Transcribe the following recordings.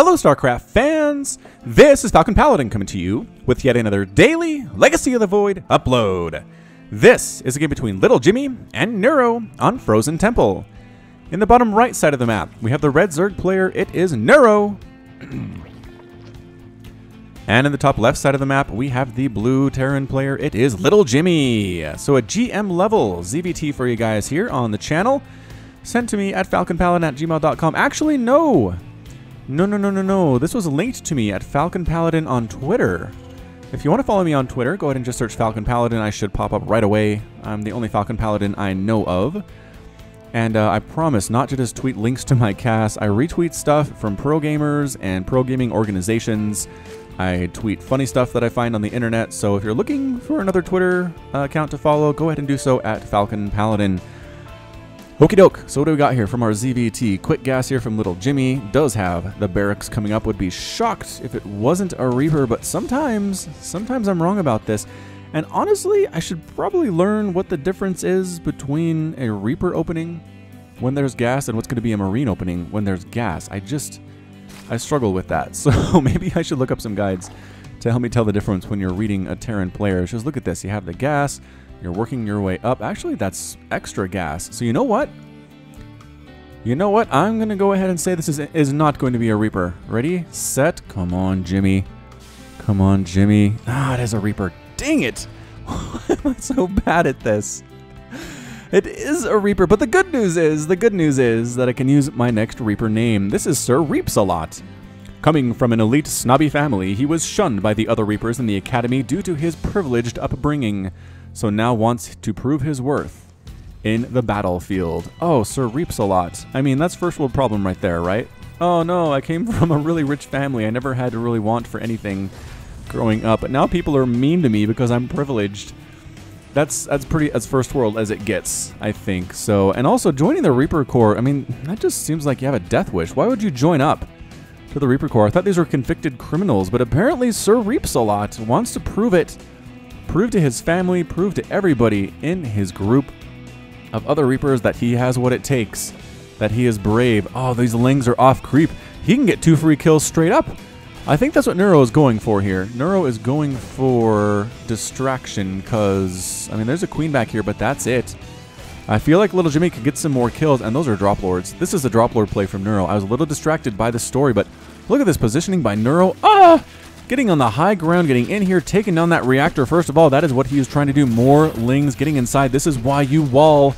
Hello StarCraft fans! This is Falcon Paladin coming to you with yet another daily Legacy of the Void upload. This is a game between LittleJimmy and Neuro on Frozen Temple. In the bottom right side of the map, we have the red Zerg player, it is Neuro. And in the top left side of the map, we have the blue Terran player, it is LittleJimmy. So a GM level ZVT for you guys here on the channel. Sent to me at falconpaladin@gmail.com. Actually, no. No. This was linked to me at Falcon Paladin on Twitter. If you want to follow me on Twitter, go ahead and just search Falcon Paladin. I should pop up right away. I'm the only Falcon Paladin I know of. And I promise not to just tweet links to my cast. I retweet stuff from pro gamers and pro gaming organizations. I tweet funny stuff that I find on the internet. So if you're looking for another Twitter account to follow, go ahead and do so at Falcon Paladin. Okie doke, so what do we got here from our ZVT? Quick gas here from LittleJimmy. Does have the barracks coming up. Would be shocked if it wasn't a Reaper, but sometimes I'm wrong about this. And honestly, I should probably learn what the difference is between a Reaper opening when there's gas and what's going to be a Marine opening when there's gas. I struggle with that. So maybe I should look up some guides to help me tell the difference when you're reading a Terran player. Just look at this. You have the gas. You're working your way up. Actually, that's extra gas. So you know what? I'm going to go ahead and say this is not going to be a Reaper. Ready? Set. Come on, Jimmy. Come on, Jimmy. Ah, it is a Reaper. Dang it. Why am I so bad at this? It is a Reaper, but the good news is that I can use my next Reaper name. This is Sir Reaps-a-Lot. Coming from an elite snobby family, he was shunned by the other Reapers in the academy due to his privileged upbringing. So now wants to prove his worth in the battlefield. Oh, Sir Reaps-a-Lot. I mean, that's first world problem right there, right? Oh no, I came from a really rich family. I never had to really want for anything growing up. But now people are mean to me because I'm privileged. That's pretty as first world as it gets, I think. So, and also joining the Reaper Corps, I mean, that just seems like you have a death wish. Why would you join up to the Reaper Corps? I thought these were convicted criminals, but apparently Sir Reaps-a-Lot wants to prove it. Prove to his family, prove to everybody in his group of other Reapers that he has what it takes, that he is brave. Oh, these Lings are off creep. He can get 2 free kills straight up. I think that's what Neuro is going for here. Neuro is going for distraction because, I mean, there's a queen back here, but that's it. I feel like LittleJimmy could get some more kills, and those are drop lords. This is a drop lord play from Neuro. I was a little distracted by the story, but look at this positioning by Neuro. Ah! Getting on the high ground, getting in here, taking down that reactor. First of all, that is what he was trying to do. More Lings getting inside. This is why you wall.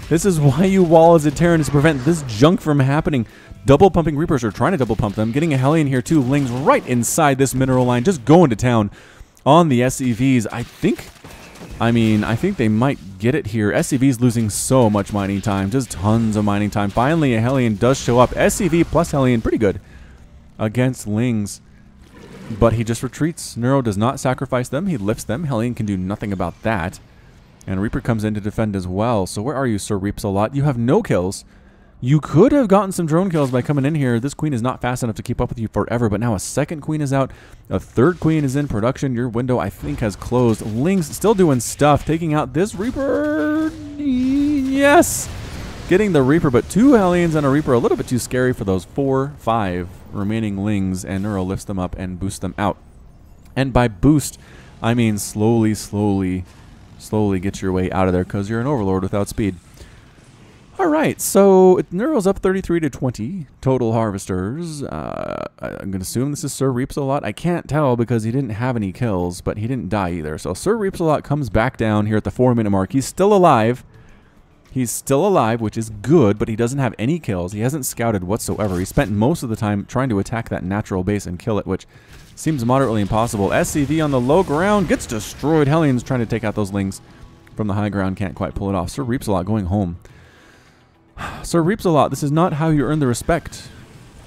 This is why you wall as a Terran, is to prevent this junk from happening. Double pumping Reapers are trying to double pump them. Getting a Hellion here too. Lings right inside this mineral line. Just going to town on the SCVs. I think they might get it here. SCV's losing so much mining time. Just tons of mining time. Finally, a Hellion does show up. SCV plus Hellion. Pretty good against Lings. But he just retreats. Neuro does not sacrifice them. He lifts them. Hellion can do nothing about that. And Reaper comes in to defend as well. So where are you, Sir Reaps-a-Lot? You have no kills. You could have gotten some drone kills by coming in here. This queen is not fast enough to keep up with you forever. But now a second queen is out. A third queen is in production. Your window, I think, has closed. Lings still doing stuff. Taking out this Reaper. Yes! Getting the Reaper, but 2 Hellions and a Reaper. A little bit too scary for those 4-5 remaining Lings, and Neuro lifts them up and boosts them out. And by boost, I mean slowly get your way out of there because you're an Overlord without speed. Alright, so Neuro's up 33 to 20 total harvesters. I'm going to assume this is Sir Reaps-a-Lot. I can't tell because he didn't have any kills, but he didn't die either. So Sir Reaps-a-Lot comes back down here at the 4-minute mark. He's still alive. He's still alive, which is good, but he doesn't have any kills. He hasn't scouted whatsoever. He spent most of the time trying to attack that natural base and kill it, which seems moderately impossible. SCV on the low ground gets destroyed. Hellion's trying to take out those Lings from the high ground. Can't quite pull it off. Sir Reaps-a-Lot going home. Sir Reaps-a-Lot, this is not how you earn the respect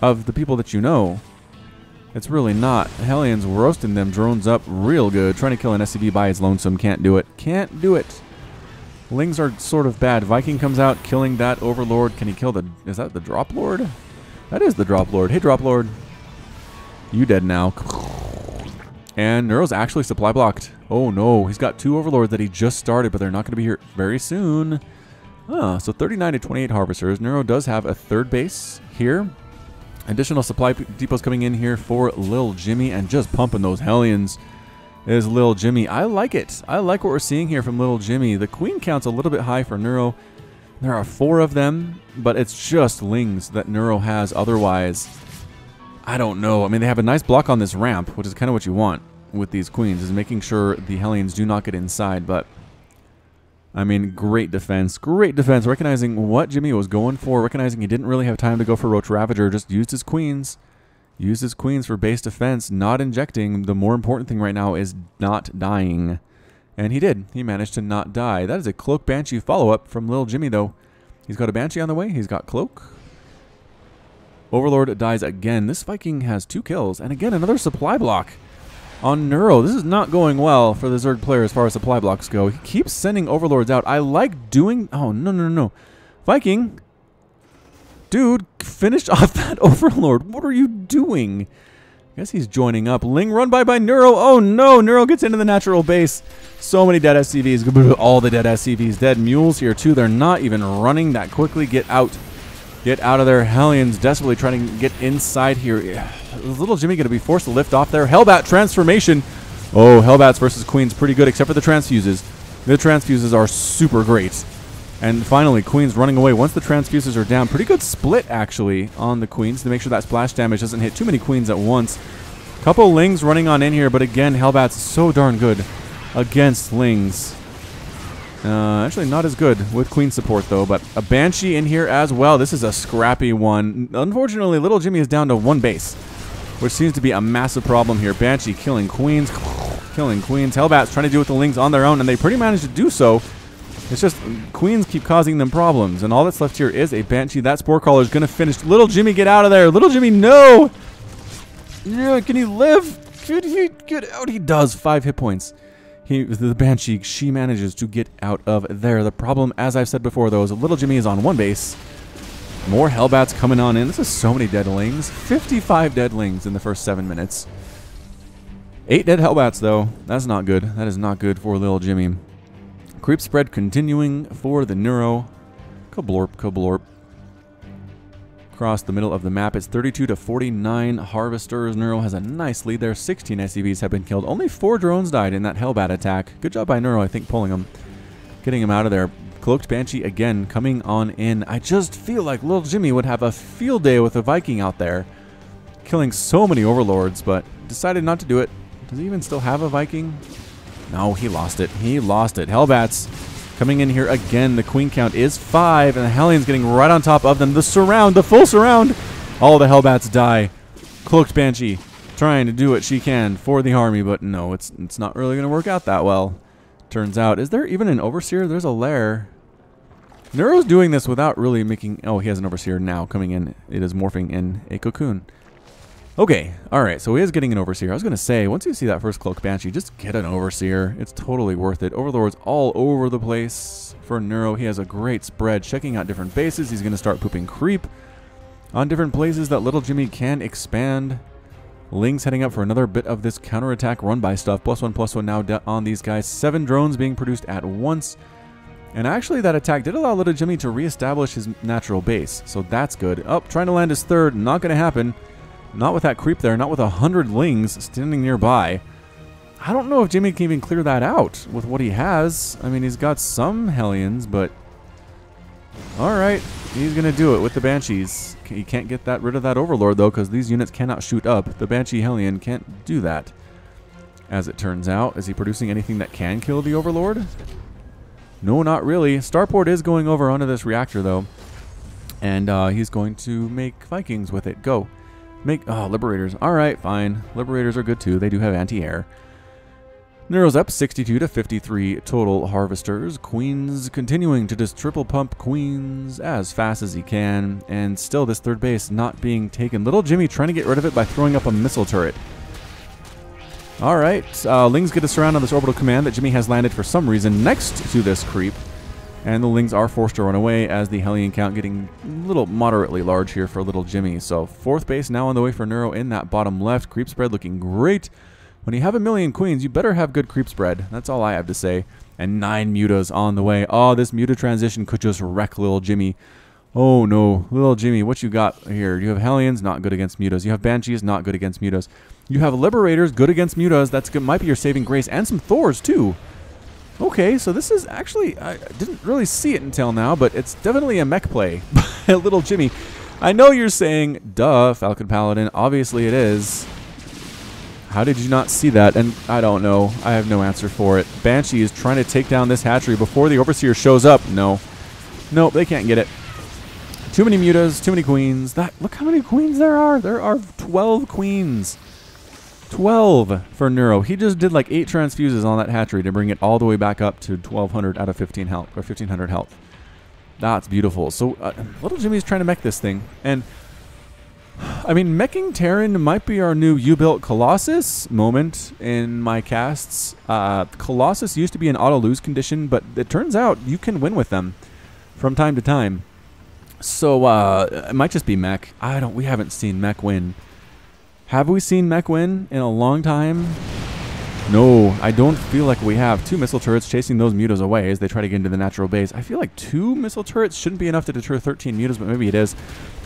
of the people that you know. It's really not. Hellion's roasting them drones up real good. Trying to kill an SCV by his lonesome. Can't do it. Can't do it. Lings are sort of bad. Viking comes out, killing that Overlord. Can he kill the... Is that the Drop Lord? That is the Drop Lord. Hey, Drop Lord. You dead now. And Neuro's actually supply blocked. Oh, no. He's got 2 Overlords that he just started, but they're not going to be here very soon. So 39 to 28 harvesters. Neuro does have a third base here. Additional supply depots coming in here for LittleJimmy, and just pumping those Hellions is LittleJimmy. I like it. I like what we're seeing here from LittleJimmy. The queen count's a little bit high for Neuro. There are 4 of them, but it's just lings that Neuro has. Otherwise, I don't know. I mean, they have a nice block on this ramp, which is kind of what you want with these queens, is making sure the Hellions do not get inside. But I mean, great defense, recognizing what Jimmy was going for, recognizing he didn't really have time to go for Roach Ravager, just used his queens for base defense, not injecting. The more important thing right now is not dying. And he did. He managed to not die. That is a Cloak Banshee follow-up from LittleJimmy, though. He's got a Banshee on the way. He's got Cloak. Overlord dies again. This Viking has 2 kills. And again, another supply block on Neuro. This is not going well for the Zerg player as far as supply blocks go. He keeps sending Overlords out. I like doing... Oh, no. Viking! Dude, finish off that Overlord. What are you doing? I guess he's joining up. Ling run by Neuro. Oh, no. Neuro gets into the natural base. So many dead SCVs. All the dead SCVs. Dead mules here, too. They're not even running that quickly. Get out. Get out of there. Hellions desperately trying to get inside here. Is LittleJimmy going to be forced to lift off there? Hellbat transformation. Oh, Hellbats versus Queens. Pretty good, except for the transfuses. The transfuses are super great. And finally, Queens running away. Once the transfuses are down, pretty good split, actually, on the Queens to make sure that splash damage doesn't hit too many Queens at once. Couple Lings running on in here, but again, Hellbat's so darn good against Lings. Actually, not as good with Queen support, though, but a Banshee in here as well. This is a scrappy one. Unfortunately, LittleJimmy is down to 1 base, which seems to be a massive problem here. Banshee killing Queens. Hellbats trying to deal with the Lings on their own, and they pretty managed to do so. It's just Queens keep causing them problems, and all that's left here is a Banshee. That Spore Crawler is going to finish. LittleJimmy, get out of there. LittleJimmy, no! Yeah, can he live? Could he get out? He does. 5 hit points. The Banshee, she manages to get out of there. The problem, as I've said before, though, is LittleJimmy is on 1 base. More Hellbats coming on in. This is so many dead Lings. 55 dead Lings in the first 7 minutes. 8 dead Hellbats, though. That's not good. That is not good for LittleJimmy. Creep spread continuing for the Neuro. Kablorp. Across the middle of the map, it's 32 to 49 Harvesters. Neuro has a nice lead there. 16 SCVs have been killed. Only 4 drones died in that Hellbat attack. Good job by Neuro, I think, pulling him. Getting him out of there. Cloaked Banshee again coming on in. I just feel like LittleJimmy would have a field day with a Viking out there. Killing so many Overlords, but decided not to do it. Does he even still have a Viking? No, he lost it. Hellbats coming in here again. The Queen count is 5, and the Hellions getting right on top of them. The full surround. All the Hellbats die. Cloaked Banshee trying to do what she can for the army, but no, it's not really going to work out that well. Turns out, is there even an Overseer? There's a lair. Neuro's doing this without really making... Oh, he has an Overseer now coming in. It is morphing in a cocoon. Okay, alright, so he is getting an Overseer. I was going to say, once you see that first Cloak Banshee, just get an Overseer. It's totally worth it. Overlord's all over the place for Neuro. He has a great spread, checking out different bases. He's going to start pooping creep on different places that LittleJimmy can expand. Ling's heading up for another bit of this counterattack run by stuff. +1/+1 now on these guys. 7 drones being produced at once. And actually, that attack did allow LittleJimmy to reestablish his natural base, so that's good. Oh, trying to land his 3rd. Not going to happen. Not with that creep there, not with 100 Lings standing nearby. I don't know if Jimmy can even clear that out with what he has. I mean, he's got some Hellions, but... Alright, he's going to do it with the Banshees. He can't get rid of that Overlord, though, because these units cannot shoot up. The Banshee Hellion can't do that, as it turns out. Is he producing anything that can kill the Overlord? No, not really. Starport is going over onto this reactor, though. And he's going to make Vikings with it. Go. Liberators. Alright, fine. Liberators are good too. They do have anti-air. Neuro's up 62 to 53 total Harvesters. Queens continuing to just triple pump Queens as fast as he can. And still this 3rd base not being taken. LittleJimmy trying to get rid of it by throwing up a missile turret. Alright, Lings get a surround on this orbital command that Jimmy has landed for some reason next to this creep. And the Lings are forced to run away as the Hellion count getting a little moderately large here for LittleJimmy. So 4th base now on the way for Neuro in that bottom left. Creep spread looking great. When you have a million Queens, you better have good creep spread. That's all I have to say. And 9 Mutas on the way. Oh, this Muta transition could just wreck LittleJimmy. Oh no, LittleJimmy, what you got here? You have Hellions, not good against mutas. You have Banshees, not good against mutas. You have Liberators, good against mutas. That's good, might be your saving grace, and some Thors too. Okay, so this is actually, I didn't really see it until now, but it's definitely a mech play by LittleJimmy. I know you're saying, duh, Falcon Paladin. Obviously it is. How did you not see that? And I don't know. I have no answer for it. Banshee is trying to take down this hatchery before the Overseer shows up. No. Nope, they can't get it. Too many mutas, too many queens. Look how many queens there are. There are 12 queens. 12 for Neuro. He just did like 8 transfuses on that hatchery to bring it all the way back up to 1200 out of 15 health, or 1500 health. That's beautiful. So LittleJimmy's trying to mech this thing. And I mean, meching Terran might be our new U-built Colossus moment in my casts. Colossus used to be an auto-lose condition, but it turns out you can win with them from time to time. So it might just be mech. We haven't seen mech win. Have we seen mech win in a long time? No, I don't feel like we have. 2 missile turrets chasing those mutas away as they try to get into the natural base. I feel like 2 missile turrets shouldn't be enough to deter 13 mutas, but maybe it is.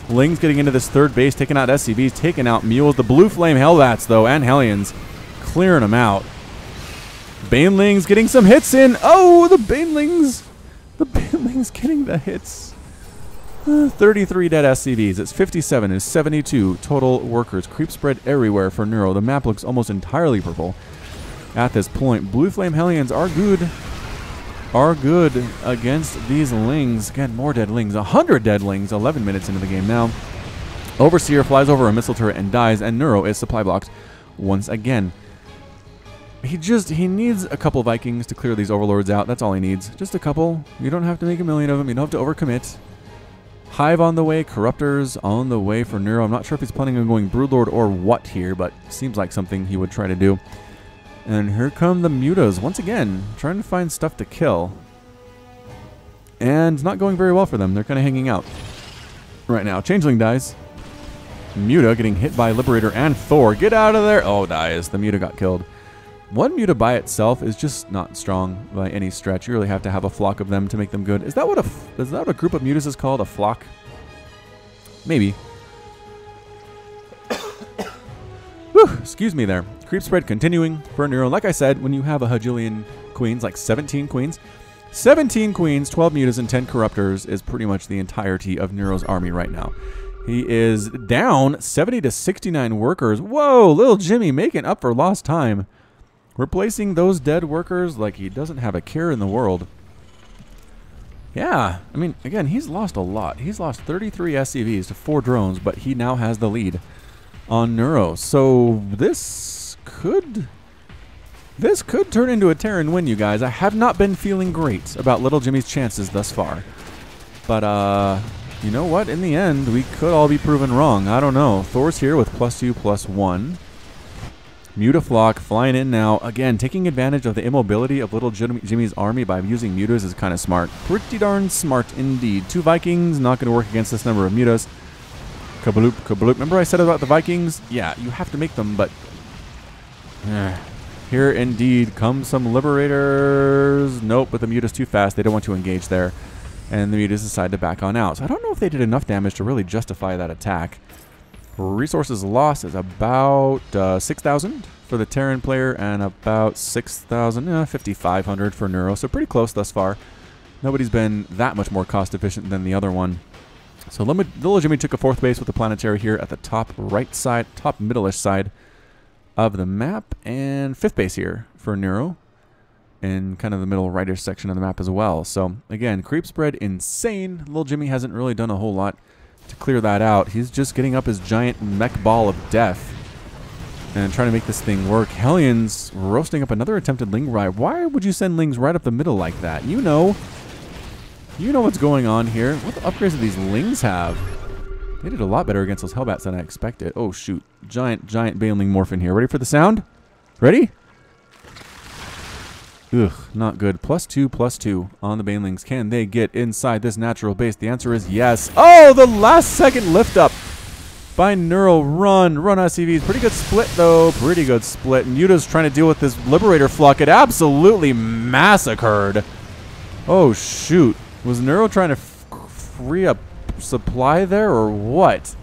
Ling's getting into this third base, taking out SCVs, taking out mules. The blue flame Hellbats, though, and Hellions, clearing them out. Banelings getting some hits in. Oh, the Banelings getting the hits. 33 dead SCVs. It's 57. It's 72 total workers. Creep spread everywhere for Neuro. The map looks almost entirely purple at this point. Blue flame Hellions are good. Against these Lings. Again, more dead Lings. 100 dead Lings. 11 minutes into the game now. Overseer flies over a missile turret and dies, and Neuro is supply blocked once again. He needs a couple Vikings to clear these overlords out. That's all he needs. Just a couple. You don't have to make a million of them. You don't have to overcommit. Hive on the way, Corruptors on the way for Neuro. I'm not sure if he's planning on going Broodlord or what here, but seems like something he would try to do. And here come the mutas once again, trying to find stuff to kill. And it's not going very well for them. They're kind of hanging out right now. Changeling dies. Muta getting hit by Liberator and Thor. Get out of there! Oh, dies. The Muta got killed. One Muta by itself is just not strong by any stretch. You really have to have a flock of them to make them good. Is that what a group of mutas is called? A flock? Maybe. Whew, excuse me there. Creep spread continuing for Neuro. Like I said, when you have a Hajillion queens, like 17 queens, 12 mutas, and 10 corruptors is pretty much the entirety of Neuro's army right now. He is down 70 to 69 workers. Whoa, LittleJimmy making up for lost time. Replacing those dead workers like he doesn't have a care in the world. Yeah, I mean, again, he's lost a lot. He's lost 33 SCVs to 4 drones, but he now has the lead on Neuro. So this could turn into a Terran win, you guys. I have not been feeling great about LittleJimmy's chances thus far. But, you know what? In the end, we could all be proven wrong. I don't know. Thor's here with +2/+1. Mutaflock flying in now. Again, taking advantage of the immobility of LittleJimmy's army by using mutas is kind of smart. Pretty darn smart indeed. 2 Vikings, not going to work against this number of mutas. Kabloop, kabloop. Remember I said about the Vikings? Yeah, you have to make them, but... here indeed come some Liberators. Nope, but the muta's too fast. They don't want to engage there. And the mutas decide to back on out. So I don't know if they did enough damage to really justify that attack. Resources lost is about 6,000 for the Terran player and about 6,000, 5,500 for Neuro. So pretty close thus far. Nobody's been that much more cost efficient than the other one. So LittleJimmy took a 4th base with the planetary here at the top right side, top middle-ish side of the map, and 5th base here for Neuro in kind of the middle rightish section of the map as well. So again, creep spread insane. LittleJimmy hasn't really done a whole lot to clear that out. He's just getting up his giant mech ball of death and trying to make this thing work. Hellions roasting up another attempted Ling ride. Why would you send Lings right up the middle like that? You know what's going on here. What the upgrades do these Lings have? They did a lot better against those Hellbats than I expected. Oh shoot, giant Baneling morph in here. Ready for the sound? Ready? Ugh, not good. +2/+2 on the Banelings. Can they get inside this natural base? The answer is yes. Oh, the last second lift up by Neuro. Run SCVs. Pretty good split, though. Pretty good split. Muta's trying to deal with this Liberator flock. It absolutely massacred. Oh, shoot. Was Neuro trying to free up supply there or what?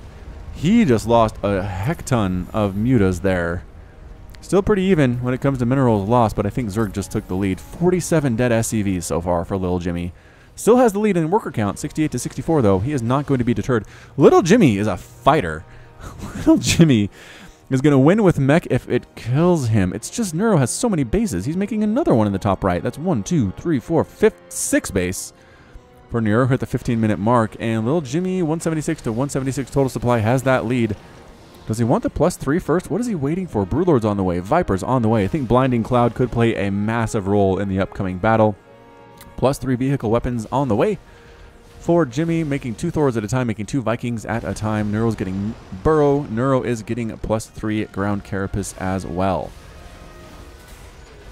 He just lost a heck ton of mutas there. Still pretty even when it comes to minerals lost, but I think Zerg just took the lead. 47 dead SCVs so far for LittleJimmy. Still has the lead in worker count, 68 to 64 though. He is not going to be deterred. LittleJimmy is a fighter. LittleJimmy is going to win with mech if it kills him. It's just Neuro has so many bases. He's making another one in the top right. That's 1, 2, 3, 4, 5, 6 base for Neuro. Hit the 15-minute mark, and LittleJimmy, 176 to 176 total supply, has that lead. Does he want the +3 first? What is he waiting for? Broodlord's on the way. Viper's on the way. I think Blinding Cloud could play a massive role in the upcoming battle. +3 vehicle weapons on the way for Jimmy, making 2 Thors at a time, making 2 Vikings at a time. Neuro's getting Burrow. Neuro is getting a +3 ground carapace as well.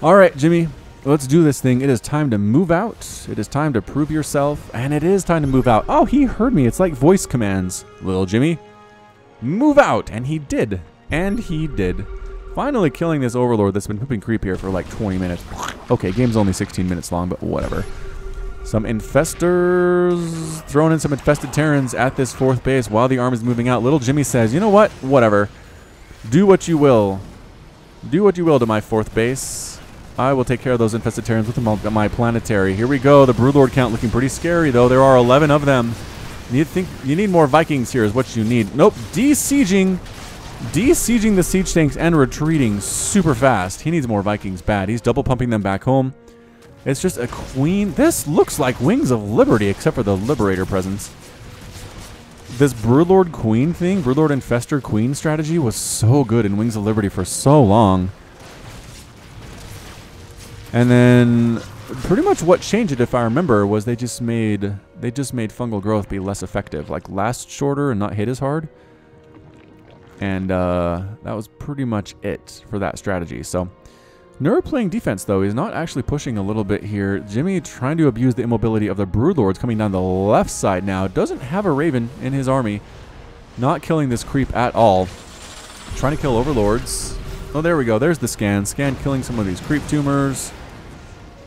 All right, Jimmy, let's do this thing. It is time to move out. It is time to prove yourself, and it is time to move out. Oh, he heard me. It's like voice commands. LittleJimmy, move out. And he did. And he did. Finally killing this Overlord that's been pooping creep here for like 20 minutes. Okay, game's only 16 minutes long, but whatever. Some infestors, throwing in some infested Terrans at this 4th base while the arm is moving out. LittleJimmy says, you know what? Whatever. Do what you will. Do what you will to my 4th base. I will take care of those infested Terrans with my planetary. Here we go. The Broodlord count looking pretty scary, though. There are 11 of them. You need more Vikings here is what you need. Nope. Desieging the siege tanks and retreating super fast. He needs more Vikings bad. He's double pumping them back home. It's just a queen. This looks like Wings of Liberty, except for the Liberator presence. This Broodlord Queen thing, Broodlord Infestor Queen strategy was so good in Wings of Liberty for so long. And then pretty much what changed it, if I remember, was they just made fungal growth be less effective, like last shorter and not hit as hard. And that was pretty much it for that strategy. So Neuro playing defense, though. He's not actually pushing a little bit here. Jimmy trying to abuse the immobility of the Broodlords coming down the left side now. Doesn't have a Raven in his army. Not killing this creep at all. Trying to kill Overlords. Oh, there we go. There's the scan. Scan killing some of these creep tumors.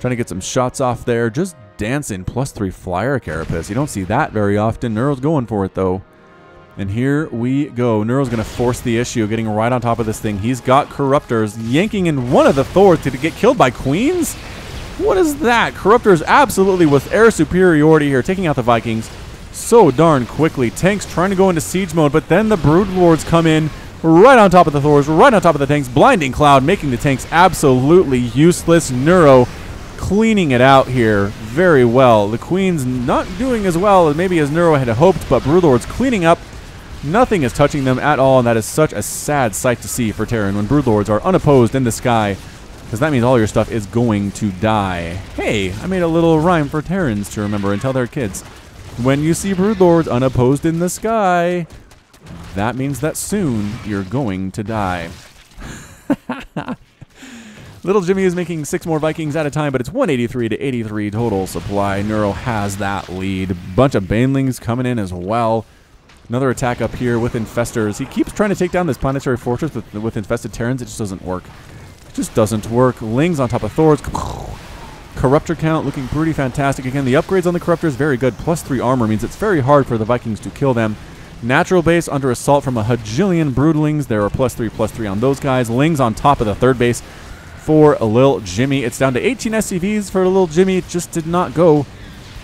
Trying to get some shots off there. Just dancing. +3 flyer carapace. You don't see that very often. Neuro's going for it, though. And here we go. Neuro's going to force the issue, getting right on top of this thing. He's got Corruptors, yanking in one of the Thors to get killed by Queens? What is that? Corruptors absolutely with air superiority here, taking out the Vikings so darn quickly. Tanks trying to go into siege mode, but then the Broodlords come in right on top of the Thors, right on top of the tanks. Blinding Cloud making the tanks absolutely useless. Neuro cleaning it out here very well. The Queen's not doing as well as maybe as Neuro had hoped, but Broodlords cleaning up. Nothing is touching them at all, and that is such a sad sight to see for Terran when Broodlords are unopposed in the sky, because that means all your stuff is going to die. Hey, I made a little rhyme for Terrans to remember and tell their kids. When you see Broodlords unopposed in the sky, that means that soon you're going to die. LittleJimmy is making 6 more Vikings at a time, but it's 183 to 83 total supply. Neuro has that lead. Bunch of Banelings coming in as well. Another attack up here with Infestors. He keeps trying to take down this planetary fortress with infested Terrans. It just doesn't work. It just doesn't work. Lings on top of Thors. Corruptor count looking pretty fantastic. Again, the upgrades on the Corruptors, very good. +3 armor means it's very hard for the Vikings to kill them. Natural base under assault from a hajillion Broodlings. There are +3/+3 on those guys. Lings on top of the 3rd base for LittleJimmy. It's down to 18 SCVs for LittleJimmy. It just did not go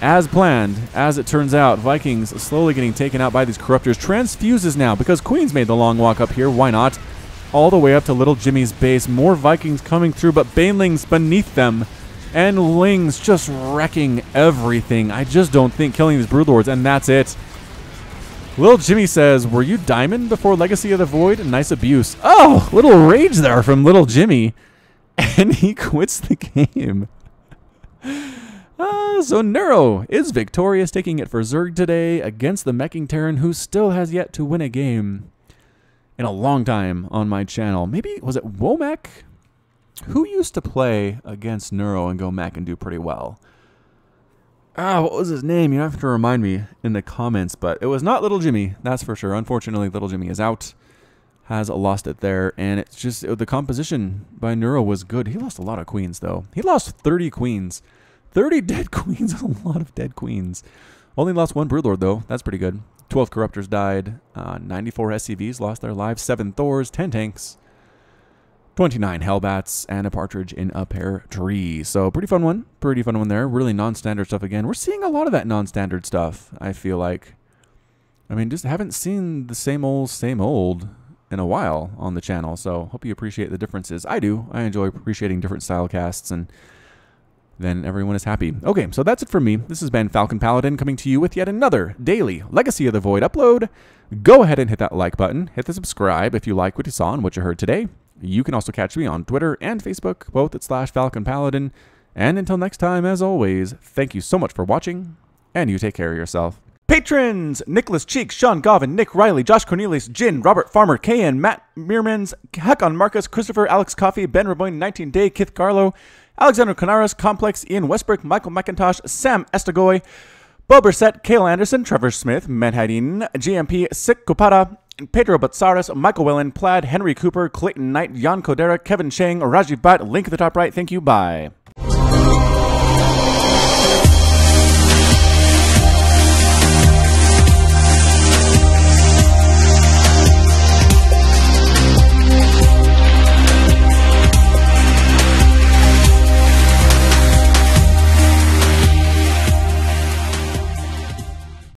as planned, as it turns out. Vikings slowly getting taken out by these Corruptors. Transfuses now, because Queen's made the long walk up here. Why not? All the way up to LittleJimmy's base. More Vikings coming through, but Banelings beneath them. And Lings just wrecking everything. I just don't think killing these Broodlords, and that's it. LittleJimmy says, were you Diamond before Legacy of the Void? Nice abuse. Oh, little rage there from LittleJimmy. And he quits the game. So Neuro is victorious, taking it for Zerg today against the meching Terran, who still has yet to win a game in a long time on my channel. Maybe, was it Womack? Who used to play against Neuro and go mech and do pretty well? What was his name? You have to remind me in the comments, but it was not LittleJimmy, that's for sure. Unfortunately, LittleJimmy is out. Has lost it there, and it's just the composition by Neuro was good. He lost a lot of Queens, though. He lost 30 Queens. 30 dead Queens, a lot of dead Queens. Only lost 1 Broodlord, though. That's pretty good. 12 Corruptors died. 94 SCVs lost their lives. 7 Thors, 10 tanks, 29 Hellbats, and a Partridge in a pear tree. So pretty fun one. Pretty fun one there. Really non-standard stuff again. We're seeing a lot of that non-standard stuff, I feel like. I mean, just haven't seen the same old in a while on the channel. So hope you appreciate the differences. I do. I enjoy appreciating different style casts, and then everyone is happy. Okay, so that's it from me. This has been Falcon Paladin coming to you with yet another daily Legacy of the Void upload. Go ahead and hit that like button. Hit the subscribe if you like what you saw and what you heard today. You can also catch me on Twitter and Facebook, both at /Falcon Paladin. And until next time, as always, thank you so much for watching, and you take care of yourself. Patrons! Nicholas Cheek, Sean Govin, Nick Riley, Josh Cornelius, Jin, Robert Farmer, Kayan, Matt Meermans, Hakon Marcus, Christopher, Alex Coffey, Ben Raboyne, 19 Day, Kith Carlo, Alexander Canaras, Complex, Ian Westbrook, Michael McIntosh, Sam Estagoy, Bo Brissett, Kale Anderson, Trevor Smith, Menhadin, GMP, Sik Kupada, Pedro Batsaris, Michael Wellen, Plaid, Henry Cooper, Clayton Knight, Jan Kodera, Kevin Chang, Rajiv Bhatt, link at the top right. Thank you. Bye.